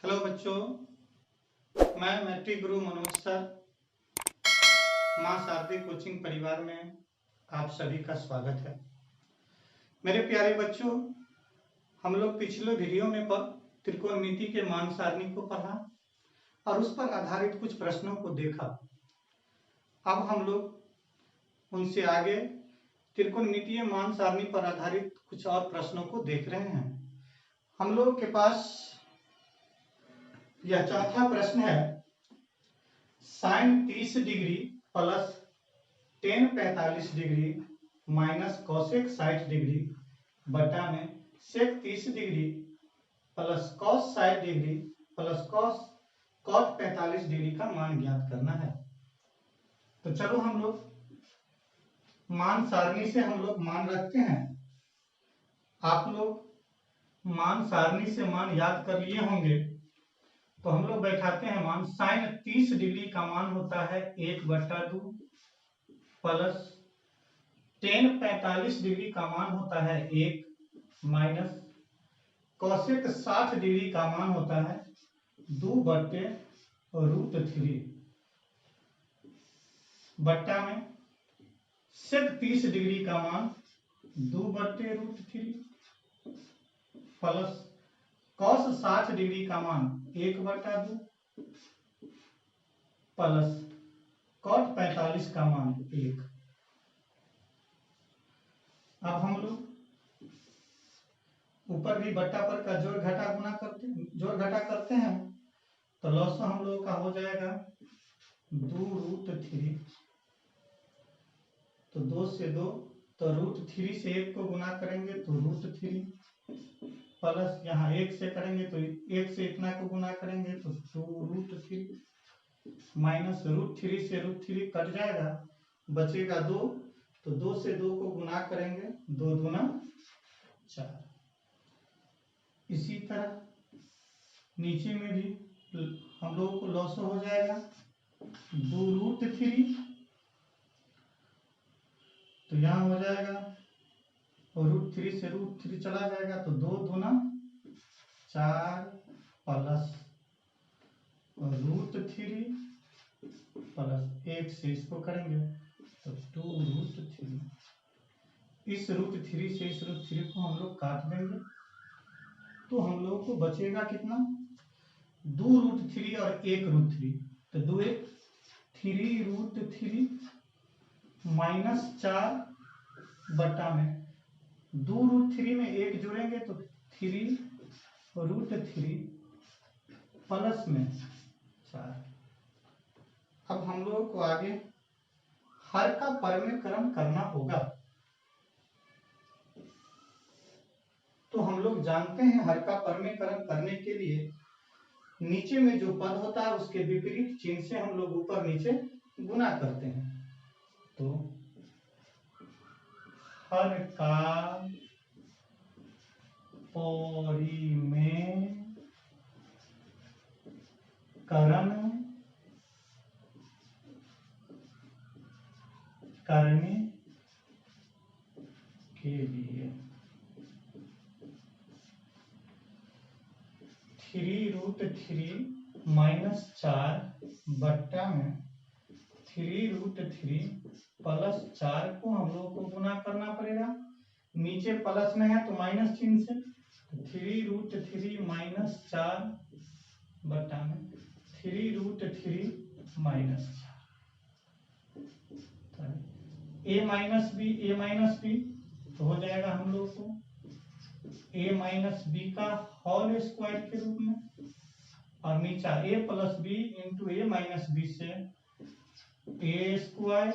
Hello बच्चों, मैं matric गुरु Manoj sir मां शारदी कोचिंग परिवार में आप सभी का स्वागत है। मेरे प्यारे बच्चों, हम लोग पिछले वीडियो में त्रिकोणमिति के मान सारणी को पढ़ा और उस पर आधारित कुछ प्रश्नों को देखा। अब हम लोग उनसे आगे त्रिकोणमितीय मान सारणी पर आधारित कुछ और प्रश्नों को देख रहे हैं। हम लोग के पास यह चौथा प्रश्न है, sine 30 degree plus ten 45 degree minus cosec 60 degree बटा में sec 30 degree plus cos 60 degree plus cot 45 degree का मान ज्ञात करना है। तो चलो हम लोग मान सारणी से हम लोग मान रखते हैं। आप लोग मान सारणी से मान याद कर लिए होंगे, तो हम लोग बैठाते हैं मान। साइन 30 डिग्री का मान होता है 1/2 प्लस टेन 45 डिग्री का मान होता है 1 माइनस कॉसेक 60 डिग्री का मान होता है 2/√3 बट्टा में सेक 30 डिग्री का मान 2/√3 प्लस कॉस 60 डिग्री का मान 1/2 प्लस कॉट 45 का मान 1। अब हम लोग ऊपर भी बट्टा पर का जोड़ घटा करते हैं, तो लॉस हम लोग का हो जाएगा 2√3। तो 2 से 2, तो √3 से 1 को गुना करेंगे तो √3 प्लस यहाँ 1 से करेंगे तो 1 से इतना को गुना करेंगे तो 2√3 माइनस √3 से √3 कट जाएगा, बचेगा 2। तो 2 से 2 को गुना करेंगे 2 दूना 4। इसी तरह नीचे में भी हम लोगों को लॉस हो जाएगा 2√3, तो यहाँ हो जाएगा और √3 से √3 चला जाएगा तो 2 दूना 4 प्लस √3 प्लस 1 से इसको करेंगे तो 2√3। इस √3 से इस √3 को हम लोग काट देंगे, तो हम लोग को बचेगा कितना, 2√3 और 1√3, तो 2 1 3√3 माइनस 4 बटा में 2√3 में 1 जोड़ेंगे तो 3√3 प्लस में 4। अब हम लोगों को आगे हर का परमेकरण करना होगा। तो हम लोग जानते हैं हर का परमेकरण करने के लिए नीचे में जो पद होता है उसके विपरीत चिन्ह से हम लोग ऊपर नीचे गुना करते हैं। तो हर का परिमेकरण करने के लिए 3√3 माइनस 4 बट्टा में 3√3 प्लस 4 को हम लोग को गुना करना पड़ेगा। नीचे प्लस में है तो माइनस चिन्ह से 3√3 माइनस 4 बट्टा में 3√3 माइनस 4। a माइनस बी तो हो जाएगा हम लोग को a माइनस बी का होल स्क्वायर के रूप में, और नीचा a plus B into a minus B से a स्क्वायर,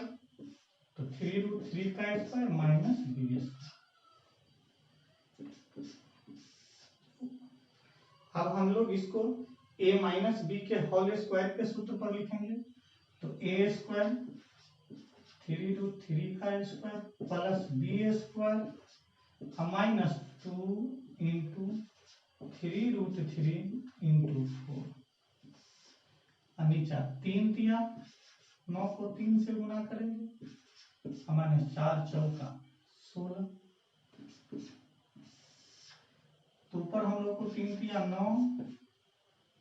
तो 3√3 का स्क्वायर माइनस b स्क्वायर। अब हम लोग इसको a माइनस बी के होल स्क्वायर के सूत्र पर लिखेंगे, तो a स्क्वायर 3√3 का square plus B square minus 2 into 3√3 into 4, नीचा 3 दिया, 9 को 3 से गुना करेंगे हमारे 4 चौका 16, तो ऊपर हम लोग को 3 दिया 9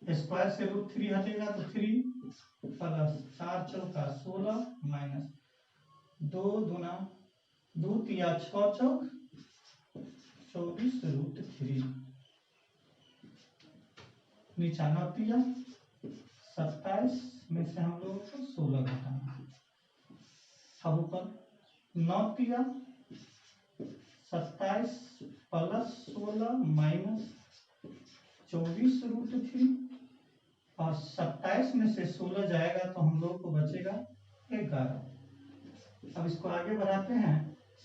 स्क्वायर से √3 हटेगा तो 3 प्लस 4 चौका 16 माइनस 2 दूना 2 तिया 6 चौक 24 √3 नीचा 9 तिया 27 में से हम लोगों को 16 घटाना है। अब ऊपर 9 तिया 27 प्लस 16 माइनस 24 √3 और 27 में से 16 जाएगा तो हम लोग को बचेगा 11। अब इसको आगे बढ़ाते हैं,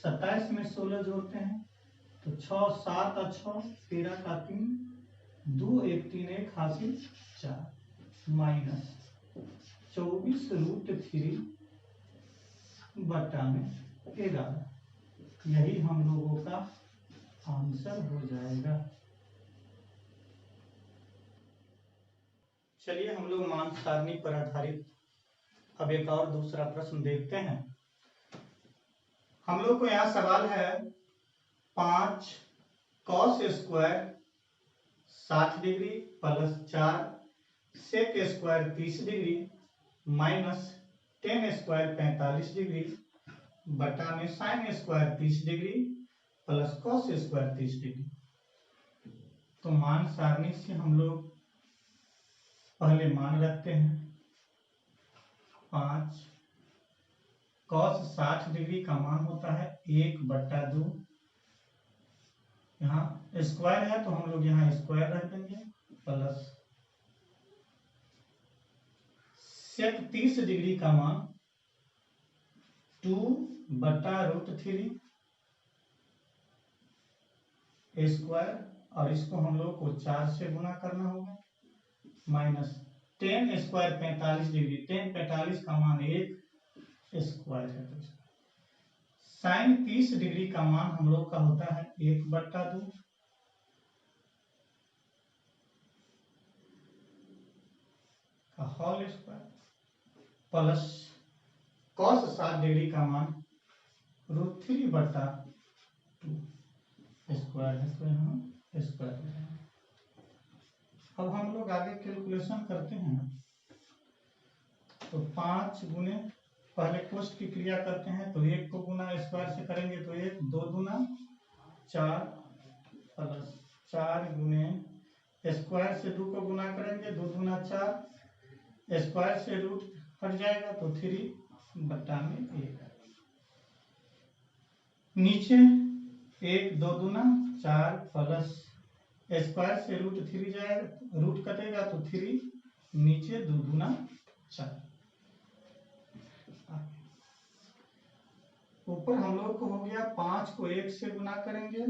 27 में 16 जोड़ते हैं तो 6 7 और 6 13 का 3 2 1 3 1 हासिल 4 माइनस 24 √3 बटा में 11। यही हम लोगों का आंसर हो जाएगा। चलिए हम लोग मान सारणी पर आधारित अब एक और दूसरा प्रश्न देखते हैं। हम लोग को यहाँ सवाल है 5 cos square 60 degree plus 4 sec square 30 degree minus 10 square 45 degree बटा में sine square 30 degree plus cos square 30 degree. तो मान सारणी से हम लोग पहले मान रखते हैं। 5 cos 60 डिग्री का मान होता है 1/2। यहाँ स्क्वायर है तो हम लोग यहाँ स्क्वायर रख देंगे प्लस सेक 30 डिग्री का मान 2/√3 स्क्वायर और इसको हम लोग को 4 से गुना करना होगा माइनस 10 स्क्वायर 45 डिग्री 10 45 का मान 1 स्क्वायर है तो साइन 30 डिग्री का मान हम लोग का होता है 1/2 का whole square plus cos 60 degree का मान √3/2 स्क्वायर है तो यहाँ स्क्वायर। अब हम लोग आगे कैलकुलेशन करते हैं तो 5 गुने पहले कोष्ट की क्रिया करते हैं तो 1 को गुना स्क्वायर से करेंगे तो 1 2 दूना 4 प्लस 4 गुने स्क्वायर से 2 को गुना करेंगे 2 दूना 4 स्क्वायर से रूट हट जाएगा तो 3 बटा में 1 नीचे 1 2 दूना 4 प्लस स्क्वायर से √3 जाएगा रूट कटेगा तो 3 नीचे 2 दूना 4 ऊपर हम लोग को हो गया 5 को 1 से गुना करेंगे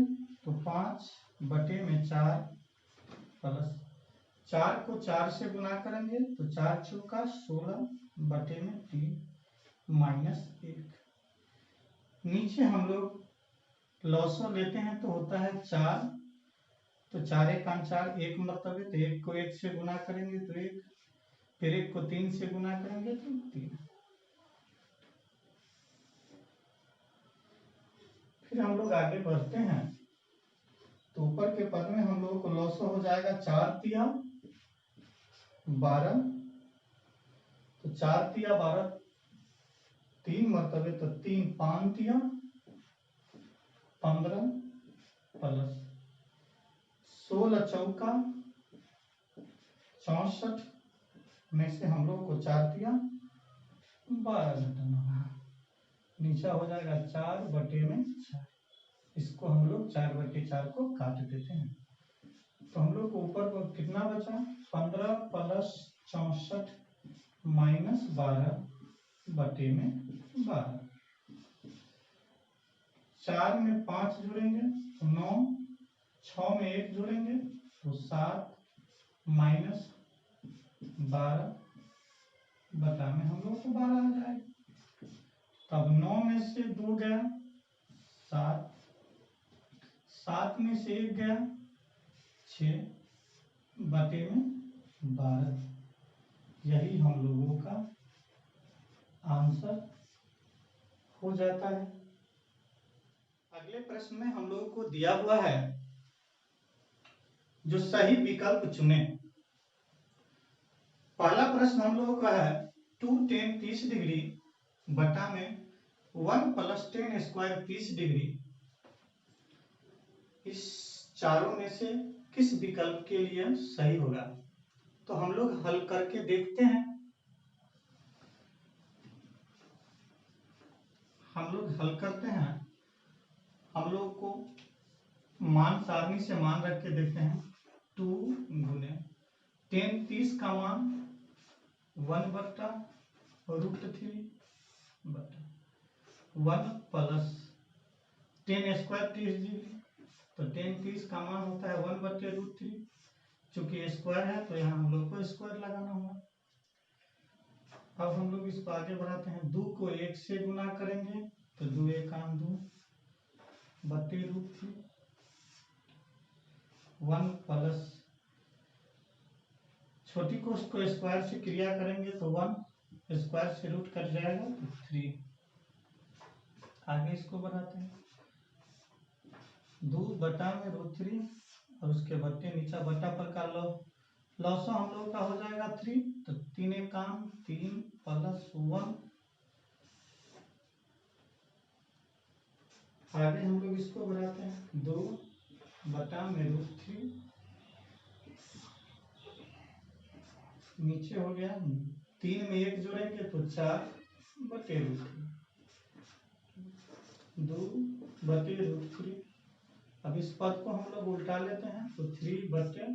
तो 5 बटे में 4 प्लस 4 को 4 से गुना करेंगे तो 4 चौका 16 बटे में 3 माइनस 1 नीचे हम लोग लॉसो लेते हैं तो होता है 4 तो 4 1 4 1 मतलब है तो 1 को 1 से गुना करेंगे तो 1 फिर 1 को 3 से गुना करेंगे तो 3 फिर हम लोग आगे बढ़ते हैं तो ऊपर के पद में हम लोगों को लॉसो हो जाएगा 4 तिया 12 तो 4 तिया 12 3 मरतबे तो 3 5 तिया 15 प्लस 16 चौका 64 में से हम लोग को 4 तिया 12 घटाना है नीचा हो जाएगा 4 बटे में 4 इसको हम लोग 4/4 को काट देते हैं तो हम लोग को ऊपर को कितना बचा 15 प्लस 64 माइनस 12 बटे में 12 4 में 5 जोड़ेंगे तो 9 6 में 1 जोड़ेंगे तो 7 माइनस 12 बटा में हम लोग को 12 आ जाएगा। तब 9 में से 2 गया 7 7 में से 1 गया 6 बटे में 12 यही हम लोगों का आंसर हो जाता है। अगले प्रश्न में हम लोगों को दिया हुआ है जो सही विकल्प चुने पहला प्रश्न हम लोगों का है 2 tan 30 डिग्री बटा में 1 प्लस tan स्क्वायर 30 डिग्री, इस चारों में से किस विकल्प के लिए सही होगा। तो हम लोग हल करके देखते हैं। हम लोग हल करते हैं, हम लोग को मान सारणी से मान रख के देखते हैं। 2 गुने tan 30 का मान 1 बटा √3 बटा 1 प्लस tan स्क्वायर 30 डिग्री, तो tan 30 का मान होता है 1 बटे √3। चूंकि स्क्वायर है तो यहाँ हम लोग को स्क्वायर लगाना होगा। अब हम लोग इसको आगे बढ़ाते हैं। 2 को 1 से गुना करेंगे तो 2 1 2 बटे √3 1 प्लस छोटी कोष्ठ को स्क्वायर से क्रिया करेंगे तो 1 स्क्वायर से रूट कट जाएगा तो 3। आगे इसको बढ़ाते हैं। 2 बटा में √3 और उसके बट्टे नीचा बट्टा पर का लॉसा हम लोग का हो जाएगा 3, तो 3 1 3 प्लस 1। आगे हम लोग इसको बढ़ाते हैं। 2 बटा में √3 नीचे हो गया, 3 में 1 जोड़ेंगे तो 4 बटे √3 2 बटे √3। अब इस पद को हम लोग उल्टा लेते हैं तो 3 बटे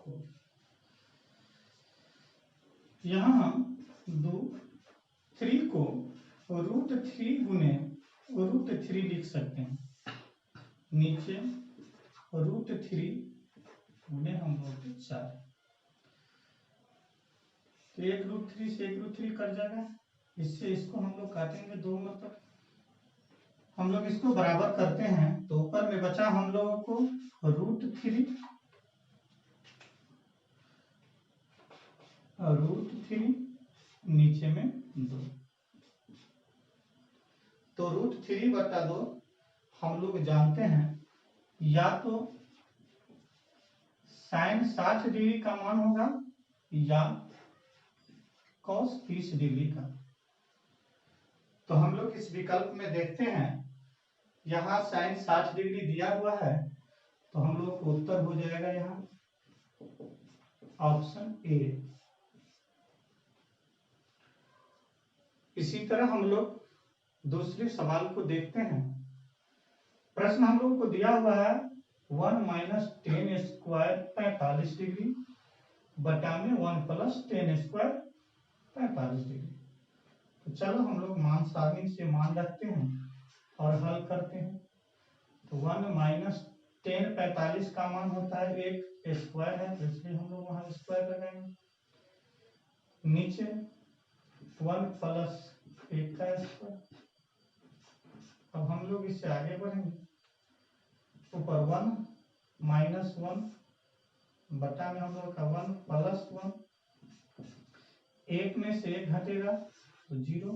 4। यहाँ हम 3 को √3 गुने √3 लिख सकते हैं। नीचे √3 गुने हम लोग 4, तो 1 √3 से 1 √3 कट जाएगा। इससे इसको हम लोग काटेंगे 2 मतलब हम लोग इसको बराबर करते हैं तो ऊपर में बचा हम लोगों को √3 नीचे में 2, तो √3 बटा 2 हम लोग जानते हैं या तो sin 60 डिग्री का मान होगा या cos 30 डिग्री का। तो हम लोग इस विकल्प में देखते हैं, यहाँ sin 60 डिग्री दिया हुआ है तो हम लोग को उत्तर हो जाएगा यहाँ ऑप्शन ए। इसी तरह हम लोग दूसरे सवाल को देखते हैं। प्रश्न हम लोग को दिया हुआ है 1 माइनस tan स्क्वायर 45 डिग्री बटा में 1 प्लस tan स्क्वायर 45 डिग्री। तो चलो हम लोग मान सारणी से मान रखते हैं और हल करते हैं। तो 1 माइनस tan 45 का मान होता है 1 स्क्वायर है, तो इसलिए हम लोग वहां स्क्वायर लगाएंगे। नीचे 1 प्लस 1 का स्क्वायर। अब हम लोग इससे आगे बढ़ेंगे। ऊपर 1 माइनस 1 बटा में हम लोग का 1 प्लस 1, 1 में से 1 घटेगा तो 0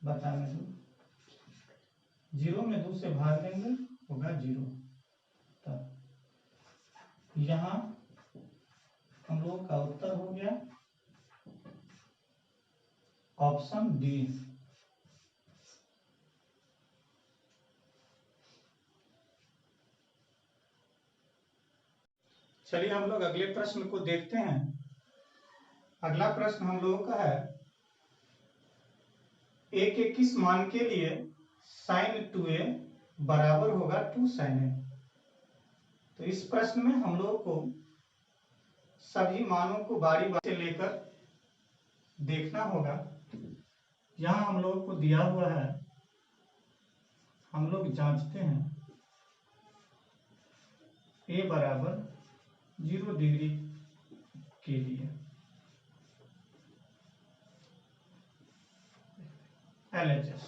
बटा में 2, 0 में 2 से भाग देंगे होगा 0। तब यहाँ हम लोग का उत्तर हो गया ऑप्शन डी। चलिए हम लोग अगले प्रश्न को देखते हैं। अगला प्रश्न हम लोगों का है a के किस मान के लिए sin 2a बराबर होगा 2 sin a। तो इस प्रश्न में हम लोगों को सभी मानों को बारी बारी से लेकर देखना होगा। यहाँ हम लोगों को दिया हुआ है, हम लोग जांचते हैं a बराबर 0 डिग्री के लिए LHS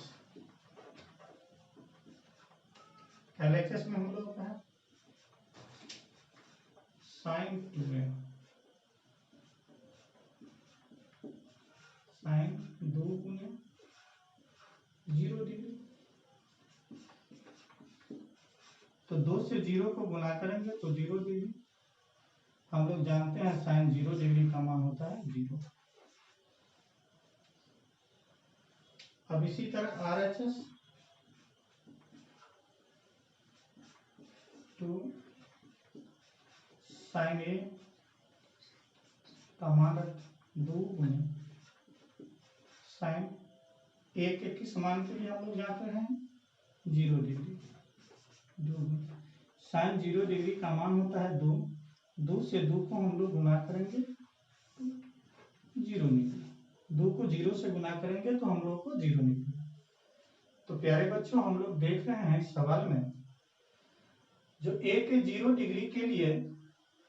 में हम लोग का है sin 2a sin 2 गुने 0 डिग्री, तो 2 से 0 को गुना करेंगे तो 0 डिग्री हम लोग जानते हैं साइन 0 डिग्री का मान होता है 0। अब इसी तरह RHS 2 साइन A का मान 2 गुने साइन A के किस मान के लिए हम लोग जांच रहे हैं 0 डिग्री। 2 साइन 0 डिग्री का मान होता है 2। 2 से 2 को हम लोग गुना करेंगे 0 निकले। 2 को 0 से गुना करेंगे तो हम लोग को 0 निकले। तो प्यारे बच्चों, हम लोग देख रहे हैं इस सवाल में जो A के 0 डिग्री के लिए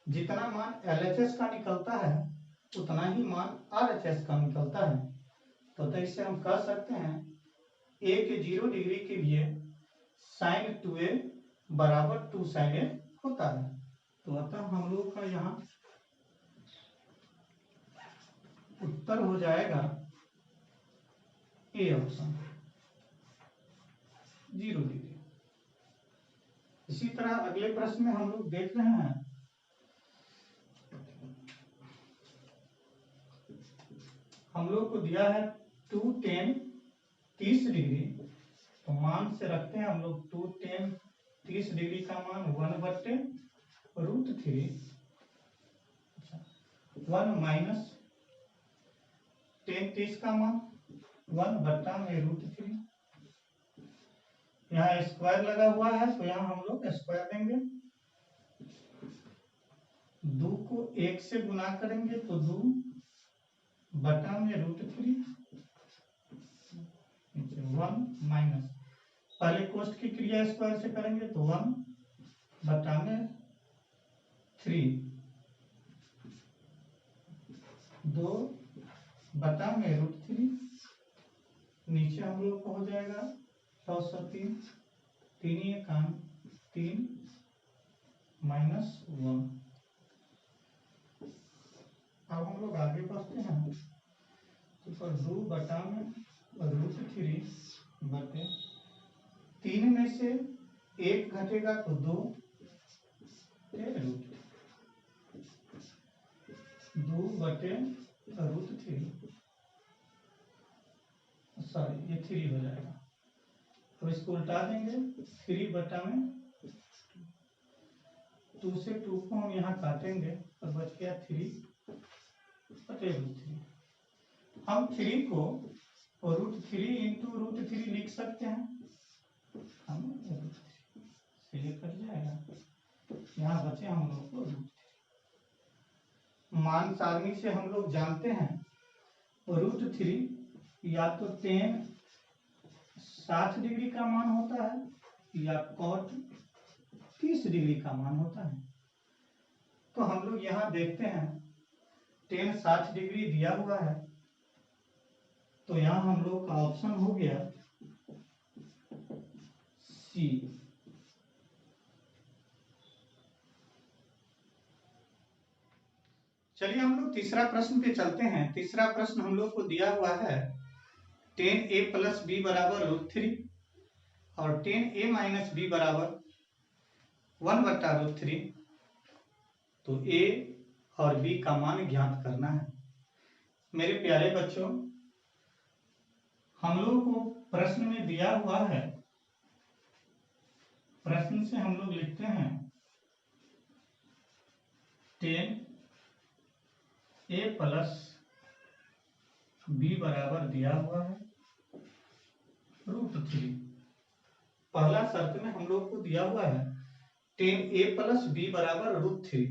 जितना मान LHS का निकलता है उतना ही मान RHS का निकलता है। तो इसे हम कह सकते हैं A के 0 डिग्री के लिए साइन 2A बराबर 2 साइन A होता है। तो अतः हम लोग का यहाँ उत्तर हो जाएगा A ऑप्शन 0 डिग्री। इसी तरह अगले प्रश्न में हम लोग देख रहे हैं हम लोग को दिया है 2 tan 30 डिग्री। तो मान से रखते हैं हम लोग 2 tan 30 डिग्री का मान 1/√3 1 माइनस tan 30 का मान 1/√3। यहाँ स्क्वायर लगा हुआ है तो यहाँ हम लोग स्क्वायर देंगे। 2 को 1 से गुना करेंगे तो 2/√3 1 माइनस पहले कोष्ठ की क्रिया स्क्वायर से करेंगे तो 1/√3 2/√3 नीचे हम लोग को हो जाएगा 103 3 माइनस 1। अब हम लोग आगे बढ़ते हैं तो 2/√3 बटे 3 में से 1 घटेगा तो 2/√3 सॉरी ये 3 हो जाएगा। अब इसको उल्टा देंगे 2 से 2 को हम यहाँ काटेंगे तो बच गया 3/√3। हम 3 को √3 इंटू √3 लिख सकते हैं। हम से ये कट जाएगा, यहाँ बचे हम लोग को √3। मान सारणी से हम लोग जानते हैं √3 या तो tan 60 डिग्री का मान होता है या cot 30 डिग्री का मान होता है। तो हम लोग यहाँ देखते हैं tan 60 डिग्री दिया हुआ है तो यहाँ हम लोग का ऑप्शन हो गया सी। चलिए हम लोग तीसरा प्रश्न पे चलते हैं। तीसरा प्रश्न हम लोग को दिया हुआ है tan A प्लस B बराबर √3 और tan A माइनस B बराबर 1/√3। तो A और B का मान ज्ञात करना है। मेरे प्यारे बच्चों, हम लोग को प्रश्न में दिया हुआ है, प्रश्न से हम लोग लिखते हैं tan A प्लस B बराबर दिया हुआ है √3। पहला शर्त में हम लोग को दिया हुआ है tan A प्लस B बराबर √3।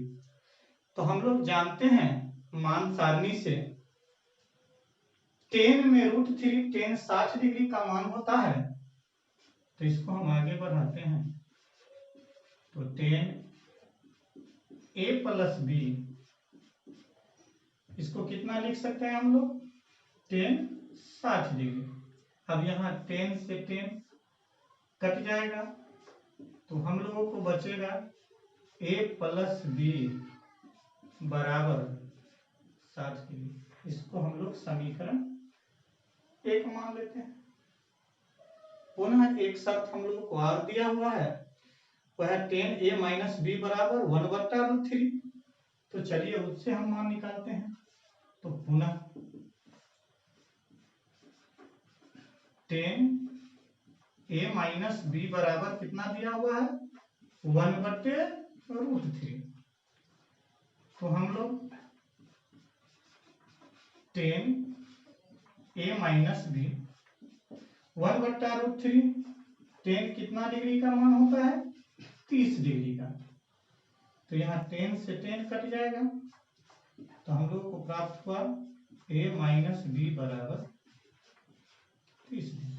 तो हम लोग जानते हैं मान सारणी से tan में √3 tan 60 डिग्री का मान होता है। तो इसको हम आगे बढ़ाते हैं तो tan A प्लस B इसको कितना लिख सकते हैं हम लोग tan 60 डिग्री। अब यहाँ tan से tan कट जाएगा तो हम लोगों को बचेगा A प्लस B बराबर 60 डिग्री। इसको हम लोग समीकरण 1 मान लेते हैं। पुनः एक शर्त हम लोग को और दिया हुआ है वह tan A माइनस B बराबर 1/√3। तो चलिए उससे हम मान निकालते हैं। तो पुनः 10a माइनस बी बराबर कितना दिया हुआ है 1/√3। तो हम लोग 10a माइनस बी 1/√3, 10 कितना डिग्री का मान होता है 30 डिग्री का। तो यहाँ 10 से 10 कट जाएगा, तो हम लोग को प्राप्त हुआ a माइनस बी बराबर 30 डिग्री।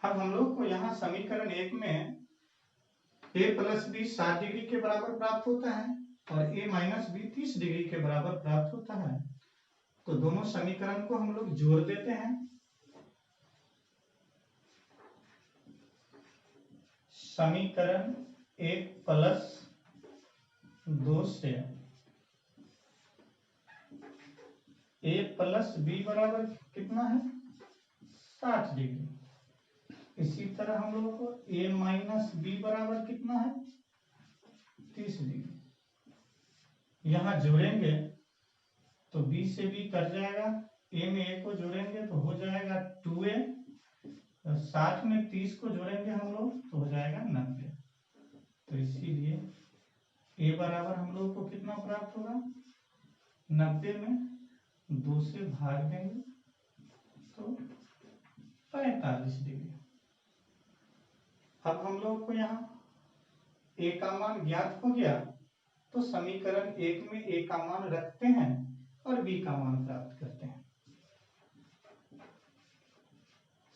अब हम लोग को यहाँ समीकरण 1 में a प्लस बी 60 डिग्री के बराबर प्राप्त होता है और a माइनस बी 30 डिग्री के बराबर प्राप्त होता है। तो दोनों समीकरण को हम लोग जोड़ देते हैं। समीकरण 1 प्लस 2 से a प्लस बी बराबर कितना है 60 डिग्री। इसी तरह हम लोग को a माइनस बी बराबर कितना है 30 डिग्री। यहाँ जोड़ेंगे तो b से b कट जाएगा, a में a को जोड़ेंगे तो हो जाएगा 2a, 60 में 30 को जोड़ेंगे हम लोग तो हो जाएगा 90। तो इसीलिए a बराबर हम लोग को कितना प्राप्त होगा 90 में 2 से भाग देंगे तो 45 डिग्री। अब हम लोग को यहाँ a का मान ज्ञात हो गया, तो समीकरण 1 में a का मान रखते हैं और b का मान प्राप्त करते हैं।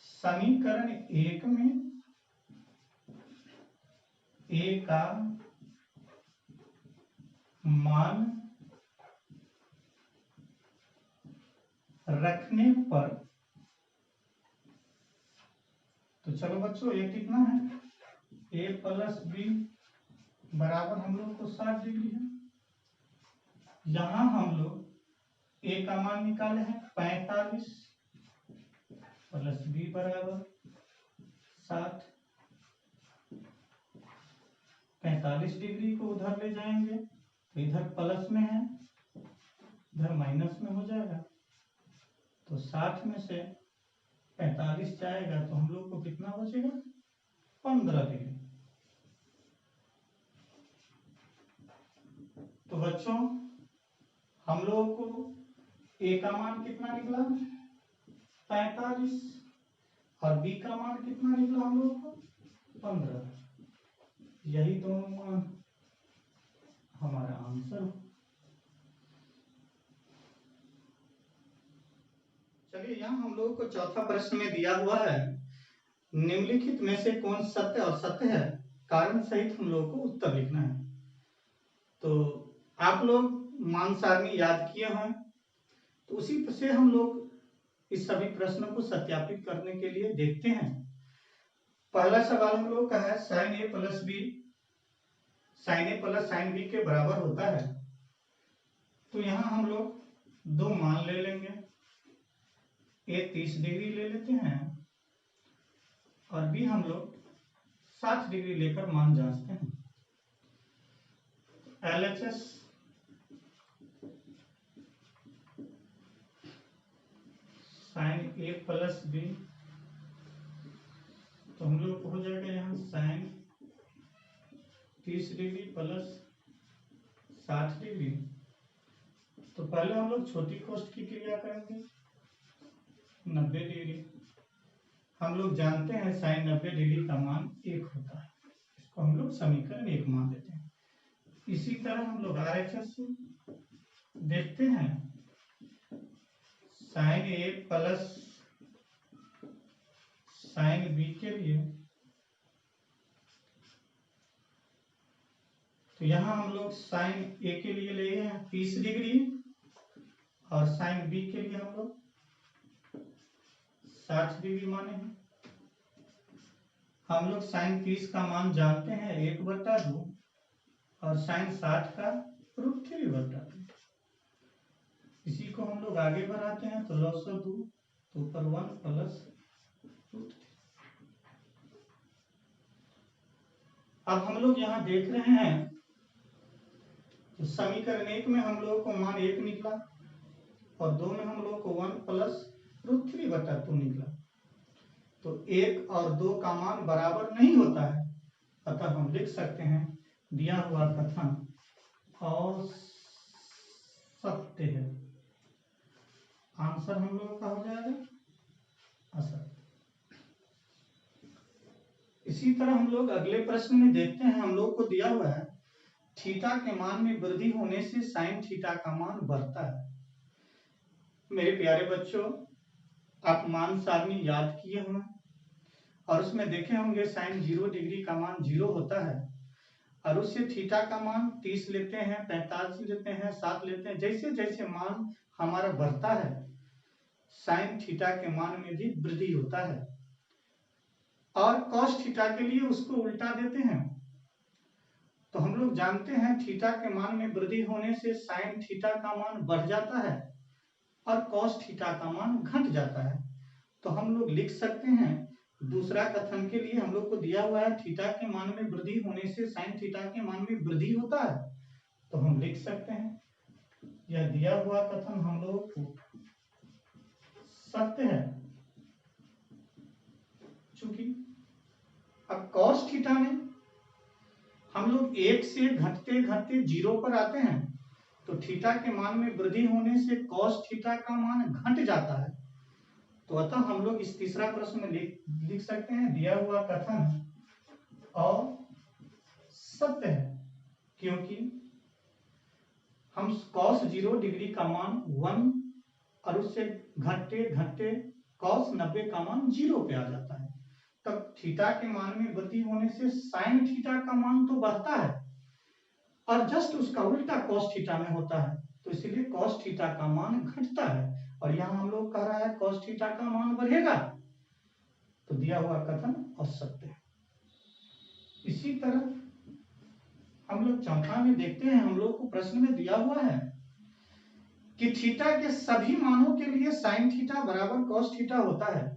समीकरण 1 में a का मान रखने पर, तो चलो बच्चों ये कितना है a प्लस बी बराबर हम लोग को 60 डिग्री है। यहां हम लोग a का मान निकाले हैं 45 प्लस बी बराबर 60। 45 डिग्री को उधर ले जाएंगे तो इधर प्लस में है इधर माइनस में हो जाएगा, तो 60 में से 45 जाएगा तो हम लोग को कितना बचेगा 15 डिग्री। तो बच्चों हम लोगों को a का मान कितना निकला 45 और b का मान कितना निकला हम लोग को 15। यही दोनों मान हमारा आंसर। चलिए यहाँ हम लोगों को चौथा प्रश्न में दिया हुआ है निम्नलिखित में से कौन सत्य और सत्य है, कारण सहित हम लोगों को उत्तर लिखना है। तो आप लोग मान सारणी याद किए हैं, तो उसी से हम लोग इस सभी प्रश्नों को सत्यापित करने के लिए देखते हैं। पहला सवाल हम लोग का है साइन ए प्लस बी साइन ए प्लस साइन बी के बराबर होता है। तो यहाँ हम लोग दो मान ले लेंगे, ए 30 डिग्री ले लेते हैं और बी हम लोग 60 डिग्री लेकर मान जांचते हैं। LHS साइन ए प्लस बी, तो हम लोग हो जाएगा यहाँ साइन 30 डिग्री प्लस 60 डिग्री। तो पहले हम लोग छोटी कोष्ठ की क्रिया करेंगे 90 डिग्री। हम लोग जानते हैं साइन 90 डिग्री का मान 1 होता है, इसको हम लोग समीकरण 1 मान लेते हैं। इसी तरह हम लोग RHS देखते हैं साइन ए प्लस साइन बी के लिए, तो यहां हम लोग साइन ए के लिए ले हैं 30 डिग्री और साइन बी के लिए हम लोग 60 डिग्री माने हैं। हम लोग साइन 30 का मान जानते हैं 1/2 और साइन 60 का √3/2। इसी को हम लोग आगे बढ़ाते हैं तो लॉस ऑफ 2 तो ऊपर 1 प्लस √3। अब हम लोग यहाँ देख रहे हैं तो समीकरण 1 में हम लोगों को मान 1 निकला और 2 में हम लोगों को 1 प्लस √3/2 निकला। तो 1 और 2 का मान बराबर नहीं होता है, अतः हम लिख सकते हैं दिया हुआ कथन असत्य है। आंसर हम लोगों का हो जाएगा असत्य। इसी तरह हम लोग अगले प्रश्न में देखते हैं, हम लोग को दिया हुआ है थीटा के मान में वृद्धि होने से साइन थीटा का मान बढ़ता है। मेरे प्यारे बच्चों, आप मान सारणी याद किए होंगे और उसमें देखे होंगे साइन 0 डिग्री का मान 0 होता है और उससे थीटा का मान 30 लेते हैं, 45 लेते हैं, 7 लेते हैं। जैसे जैसे मान हमारा बढ़ता है साइन थीटा के मान में भी वृद्धि होता है और कॉस थीटा के लिए उसको उल्टा देते हैं। तो हम लोग जानते हैं थीटा के मान में वृद्धि होने से साइन थीटा का मान बढ़ जाता है और कॉस थीटा का मान घट जाता है। तो हम लोग लिख सकते हैं दूसरा कथन के लिए हम लोग को दिया हुआ है थीटा के मान में वृद्धि होने से साइन थीटा के मान में वृद्धि होता है। तो हम लिख सकते हैं यह दिया हुआ कथन हम लोग को सत्य है, चूंकि अब कॉस थीटा में हम लोग 1 से घटते घटते 0 पर आते हैं, तो थीटा के मान में वृद्धि होने से कॉस थीटा का मान घट जाता है। तो अतः हम लोग इस तीसरा प्रश्न में लिख सकते हैं दिया हुआ कथन और सत्य है, क्योंकि हम cos 0 डिग्री का मान 1 और उससे घटते घटते cos 90 का मान 0 पे आ जाता है। तब थीटा के मान में वृद्धि होने से साइन थीटा का मान तो बढ़ता है और जस्ट उसका उल्टा cos थीटा में होता है, तो इसलिए cos थीटा का मान घटता है और यहाँ हम लोग कह रहा है cos थीटा का मान बढ़ेगा। तो दिया हुआ कथन असत्य है। इसी तरह हम लोग चौथा में देखते हैं, हम लोग को प्रश्न में दिया हुआ है कि थीटा के सभी मानों के लिए साइन थीटा बराबर cos थीटा होता है।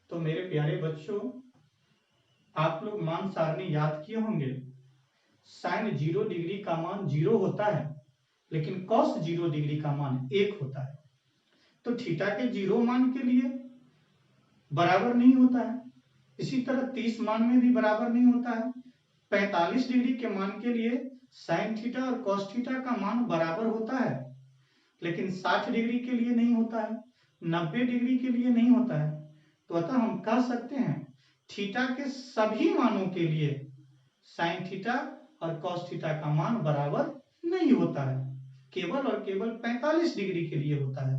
तो मेरे प्यारे बच्चों, आप लोग मान सारणी याद किए होंगे। साइन 0 डिग्री का मान 0 होता है, लेकिन cos 0 डिग्री का मान 1 होता है। तो थीटा के 0 मान के लिए बराबर नहीं होता है, इसी तरह 30 मान में भी बराबर नहीं होता है। 45 डिग्री के मान के लिए साइन थीटा और cos थीटा का मान बराबर होता है, लेकिन 60 डिग्री के लिए नहीं होता है, 90 डिग्री के लिए नहीं होता है। तो अतः हम कह सकते हैं थीटा के सभी मानों के लिए साइन थीटा और cos थीटा का मान बराबर नहीं होता है, केवल और केवल 45 डिग्री के लिए होता है।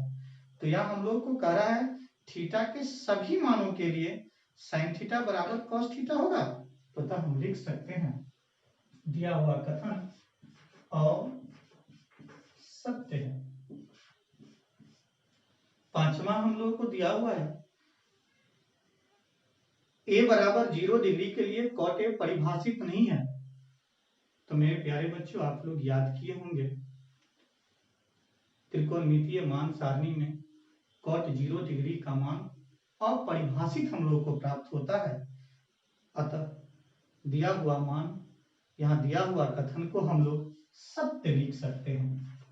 तो यह हम लोग को कह रहा है थीटा के सभी मानों के लिए साइन थीटा बराबर cos थीटा होगा। तो तब हम लिख सकते हैं दिया हुआ कथन और सत्य है। पांचवा हम लोग को दिया हुआ है a बराबर 0 डिग्री के लिए cot a परिभाषित नहीं है। तो मेरे प्यारे बच्चों, आप लोग याद किए होंगे त्रिकोणमितीय मान सारणी में cot 0 डिग्री का मान अपरिभाषित हम लोग को प्राप्त होता है। अतः दिया हुआ मान, यहाँ दिया हुआ कथन को हम लोग सत्य लिख सकते हैं।